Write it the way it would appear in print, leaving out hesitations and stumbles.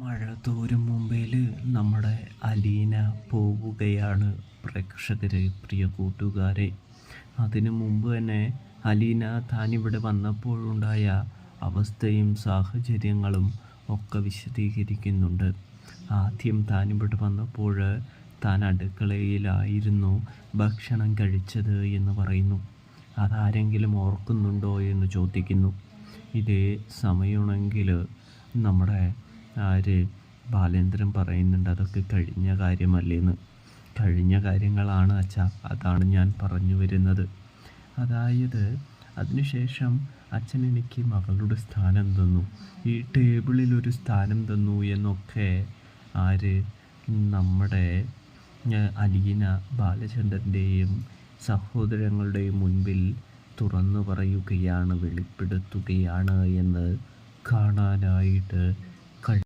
മഴ തോരും മുമ്പേൽ നമ്മുടെ അലീന പോവുകയാണ് പ്രേക്ഷകരെ, പ്രിയ കൂട്ടുകാരെ. അതിനു മുമ്പ് തന്നെ അലീന താനിവിടെ വന്നപ്പോഴുണ്ടായ അവസ്ഥയും സാഹചര്യങ്ങളും ഒക്കെ വിശദീകരിക്കുന്നുണ്ട്. ആദ്യം താനിവിടെ വന്നപ്പോൾ താൻ അടുക്കളയിലായിരുന്നു ഭക്ഷണം കഴിച്ചത് എന്ന് പറയുന്നു. അതാരെങ്കിലും ഓർക്കുന്നുണ്ടോ എന്ന് ചോദിക്കുന്നു. ഇതേ സമയമാണെങ്കിൽ നമ്മുടെ ബാലേന്ദ്രൻ പറയുന്നുണ്ട്, അതൊക്കെ കഴിഞ്ഞ കാര്യമല്ലേന്ന്. കഴിഞ്ഞ കാര്യങ്ങളാണ് അച്ഛാ, അതാണ് ഞാൻ പറഞ്ഞു വരുന്നത്. അതായത് അതിനുശേഷം അച്ഛൻ എനിക്ക് മകളുടെ സ്ഥാനം തന്നു, ഈ ടേബിളിൽ ഒരു സ്ഥാനം തന്നു എന്നൊക്കെ നമ്മുടെ അലീന ബാലചന്ദ്രൻ്റെയും സഹോദരങ്ങളുടെയും മുൻപിൽ തുറന്നു പറയുകയാണ്, വെളിപ്പെടുത്തുകയാണ് എന്ന് കാണാനായിട്ട്